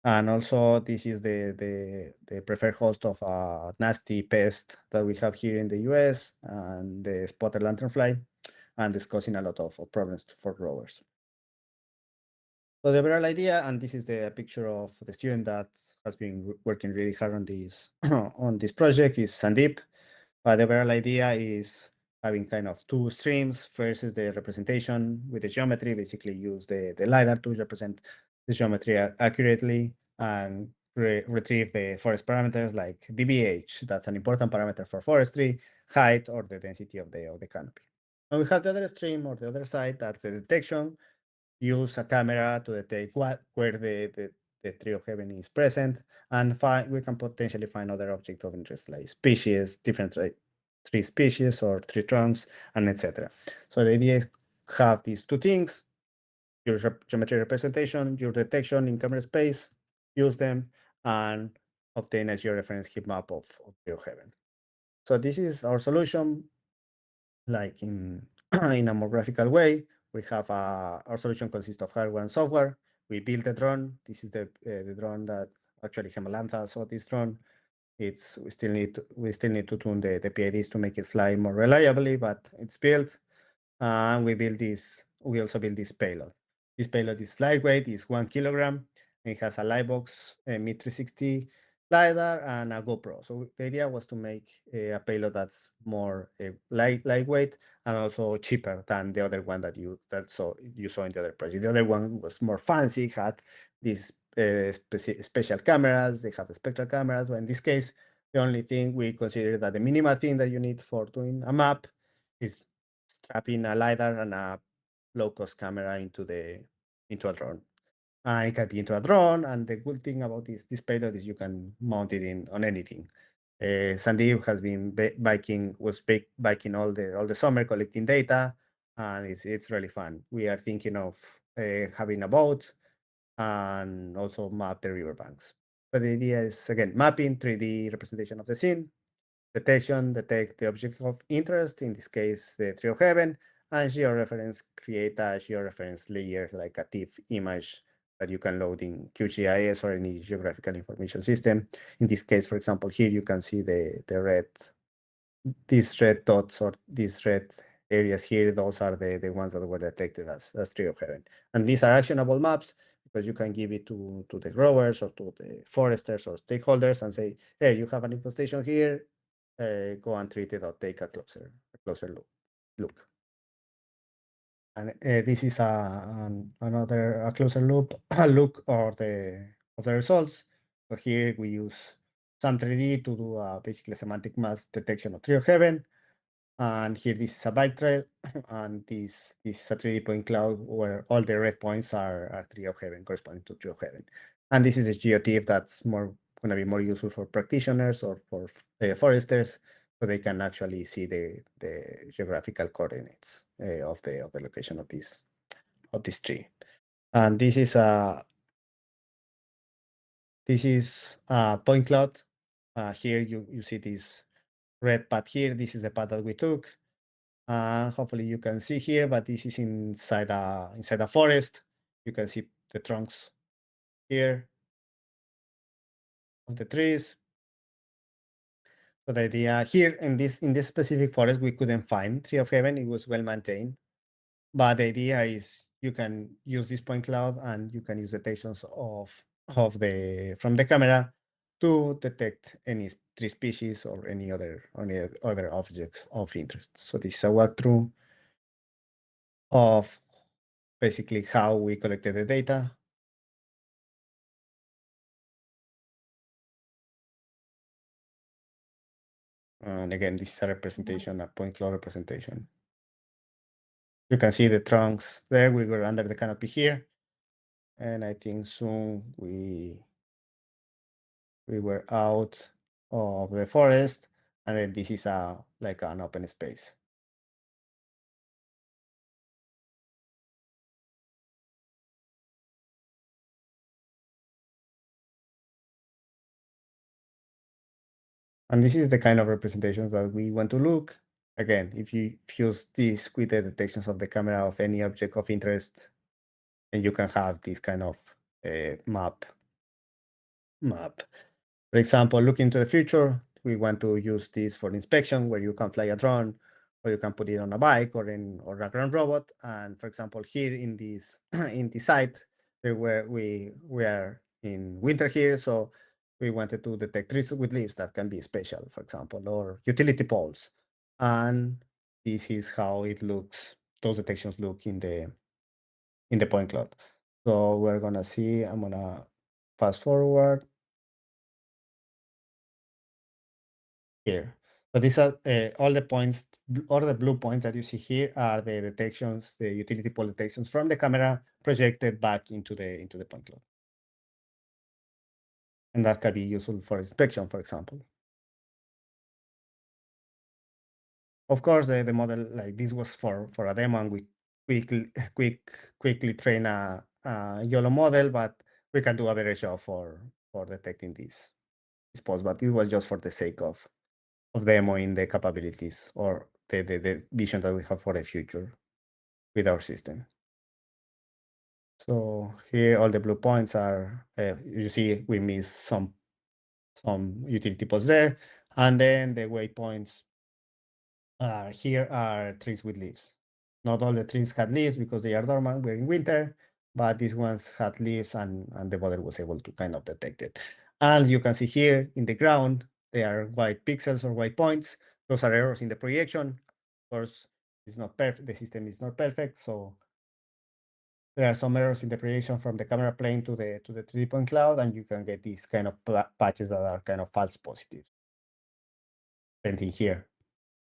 And also, this is the preferred host of a nasty pest that we have here in the US, and the spotted lanternfly, and it's causing a lot of problems for growers. So the overall idea, and this is the picture of the student that has been working really hard on this on this project, is Sandeep. The overall idea is having kind of two streams. First is the representation with the geometry, basically use the LiDAR to represent the geometry accurately and retrieve the forest parameters like dBH. That's an important parameter for forestry, height, or the density of the canopy. And we have the other stream or the other side, that's the detection. Use a camera to detect where the tree of heaven is present, and we can potentially find other objects of interest like species, different tree species or tree trunks, and etc. So the idea is have these two things: your geometry representation, your detection in camera space, use them, and obtain a georeference heat map of tree of heaven. So this is our solution, like in in a more graphical way. We have our solution consists of hardware and software. We built the drone. This is the drone that actually Hemalantha saw this drone. We still need to tune the PIDs to make it fly more reliably, but it's built. And we also built this payload. This payload is lightweight, it's 1 kilogram. It has a Livebox Mid 360 LiDAR and a GoPro. So the idea was to make a payload that's more lightweight and also cheaper than the other one that you saw in the other project. The other one was more fancy, had these special cameras, they have the spectral cameras, but in this case, the only thing we consider that the minimal thing that you need for doing a map is strapping a LiDAR and a low-cost camera into a drone. It can be into a drone, and the good thing about this payload is you can mount it on anything. Sandeep has been biking all the summer collecting data, and it's really fun. We are thinking of having a boat and also map the riverbanks. But the idea is, again, mapping 3D representation of the scene, detection, detect the object of interest, in this case, the tree of heaven, and georeference, create a georeference layer like a TIFF image that you can load in QGIS or any geographical information system. In this case, for example, here you can see these red dots or these red areas here, those are the ones that were detected as tree of heaven. And these are actionable maps because you can give it to the growers or to the foresters or stakeholders and say, hey, you have an infestation here, go and treat it or take a closer look. And this is a closer look of the results. So here we use some 3D to do basically semantic mass detection of tree of heaven. And here this is a bike trail, and this is a 3D point cloud where all the red points are tree of heaven, corresponding to tree of heaven. And this is a geotiff that's going to be more useful for practitioners or for foresters, so they can actually see the geographical coordinates of the location of this tree. And this is a point cloud. Here you see this red path here. This is the path that we took. Hopefully you can see here, but this is inside a forest. You can see the trunks here of the trees. So the idea here in this specific forest, we couldn't find tree of heaven. It was well maintained, but the idea is you can use this point cloud and you can use detections from the camera to detect any tree species or any other objects of interest. So this is a walkthrough of basically how we collected the data. And again, this is a representation, a point cloud representation. You can see the trunks there. We were under the canopy here. And I think soon we were out of the forest. And then this is like an open space. And this is the kind of representations that we want to look. Again, if you use this with the detections of the camera of any object of interest, and you can have this kind of map. For example, looking to the future, we want to use this for inspection, where you can fly a drone, or you can put it on a bike or a ground robot. And for example, here in this in this site, where we are in winter here, so we wanted to detect trees with leaves that can be special, for example, or utility poles. And this is how it looks. Those detections look in the point cloud. So we're gonna see. I'm gonna fast forward here. So these are all the points, all the blue points that you see here are the detections, the utility pole detections from the camera projected back into the point cloud. And that can be useful for inspection, for example. Of course, the model like this was for a demo, and we quickly train a YOLO model, but we can do a better job for detecting these spots. But it was just for the sake of demoing the capabilities or the vision that we have for the future with our system. So here, all the blue points are, you see, we miss some utility poles there. And then the waypoints here are trees with leaves. Not all the trees had leaves because they are dormant, we're in winter, but these ones had leaves, and the model was able to kind of detect it. And you can see here in the ground, they are white pixels or white points. Those are errors in the projection. Of course, it's not perfect. The system is not perfect, so there are some errors in the projection from the camera plane to the 3D point cloud, and you can get these kind of patches that are kind of false positives. Same thing here.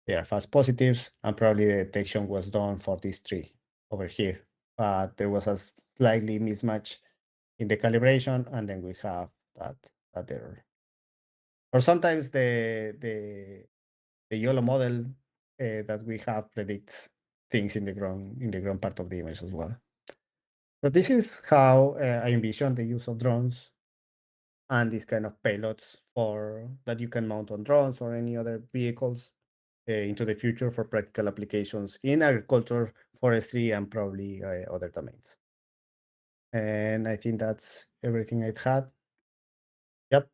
They are false positives, and probably the detection was done for this tree over here. But there was a slightly mismatch in the calibration, and then we have that error. Or sometimes the YOLO model that we have predicts things in the ground part of the image as well. So this is how I envision the use of drones and these kind of payloads that you can mount on drones or any other vehicles into the future for practical applications in agriculture, forestry, and probably other domains. And I think that's everything I had. Yep.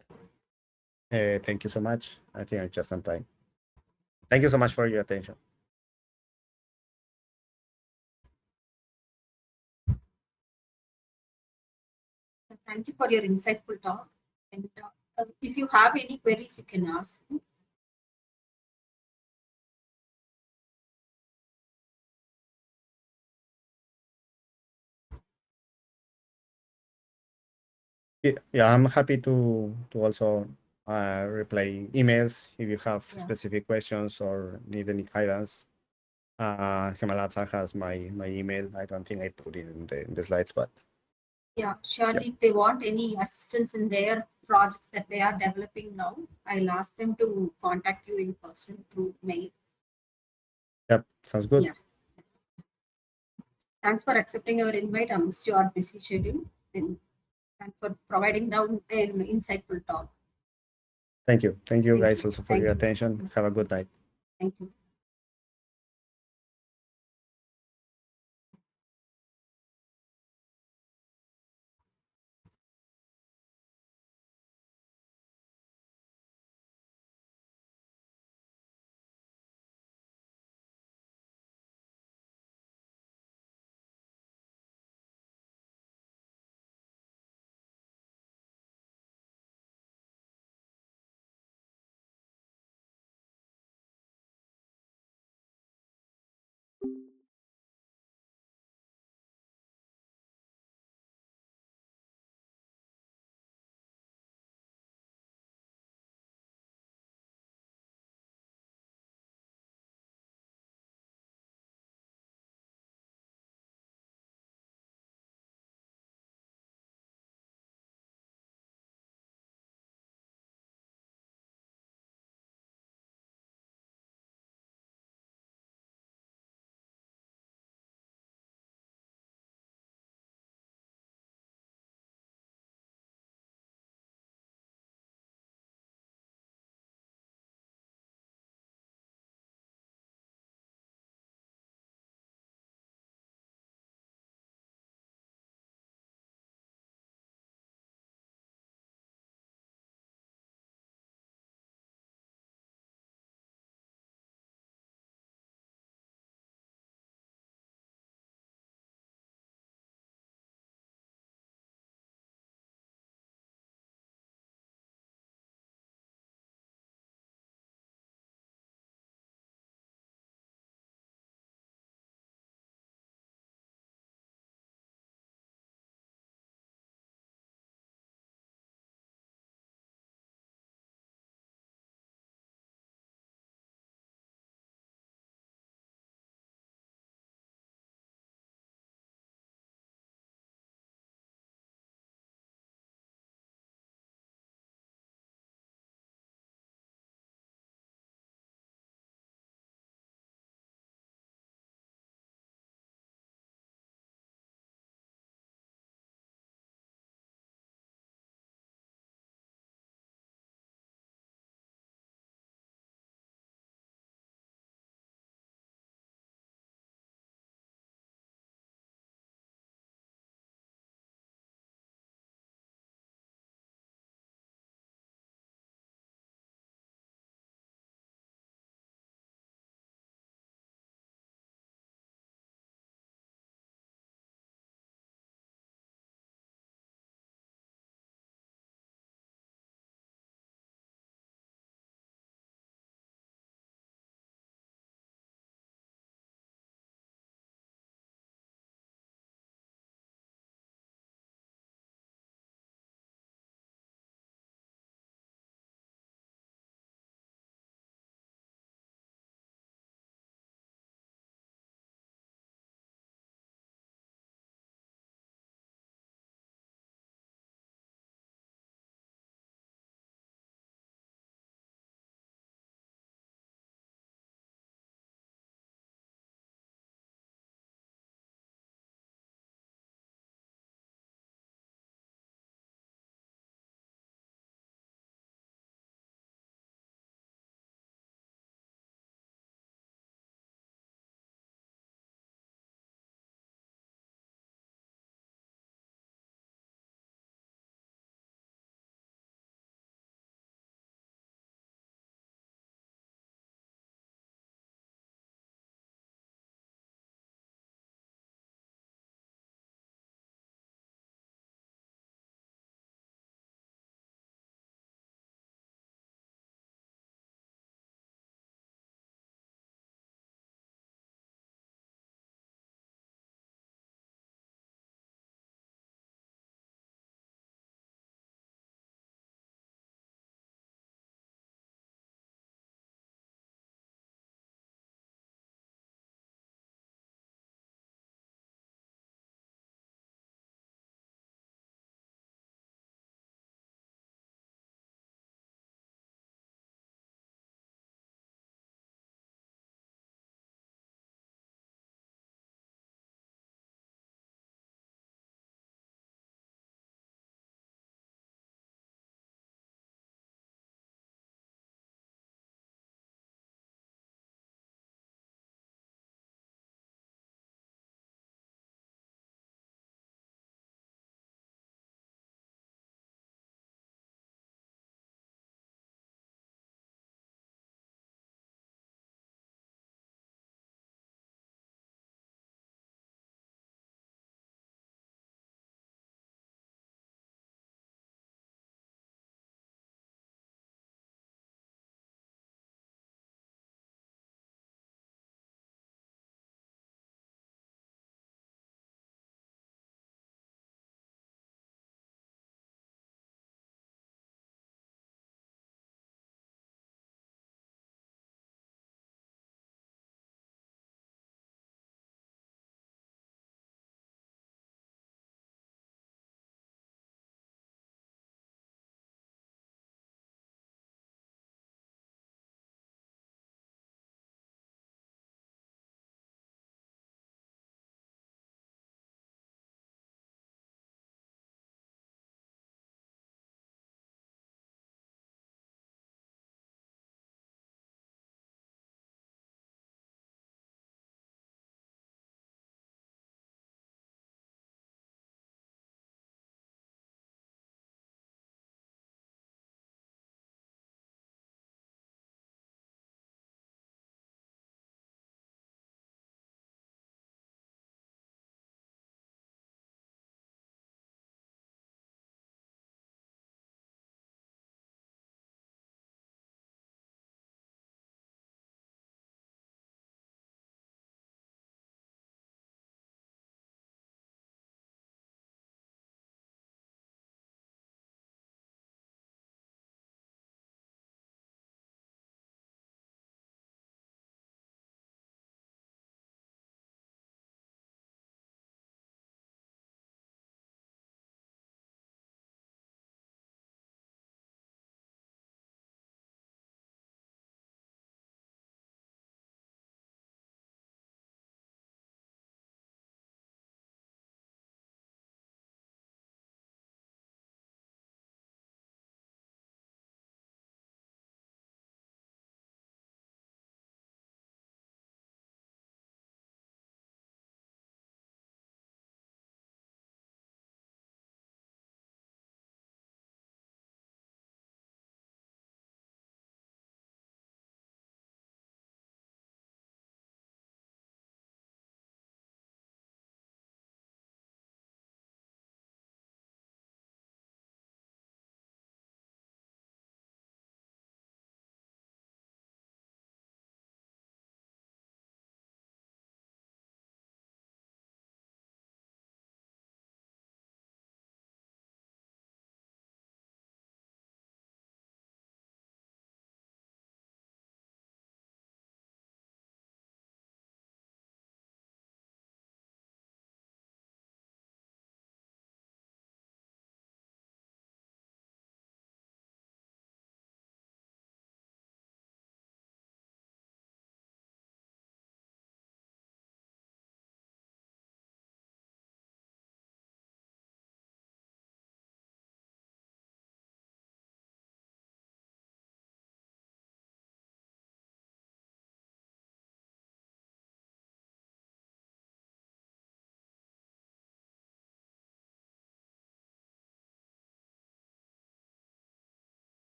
Thank you so much. I think I'm just on time. Thank you so much for your attention. Thank you for your insightful talk. And if you have any queries, you can ask. Yeah, I'm happy to also reply emails if you have Yeah. specific questions or need any guidance. Hemalabha has my email. I don't think I put it in the slides, but Yeah, surely if they want any assistance in their projects that they are developing now, I'll ask them to contact you in person through mail. yep, sounds good. Yeah. Thanks for accepting our invite amidst your busy schedule, and thanks for providing down an insightful talk. Thank you Thank guys you. also for Thank your you. attention. Have a good night. Thank you.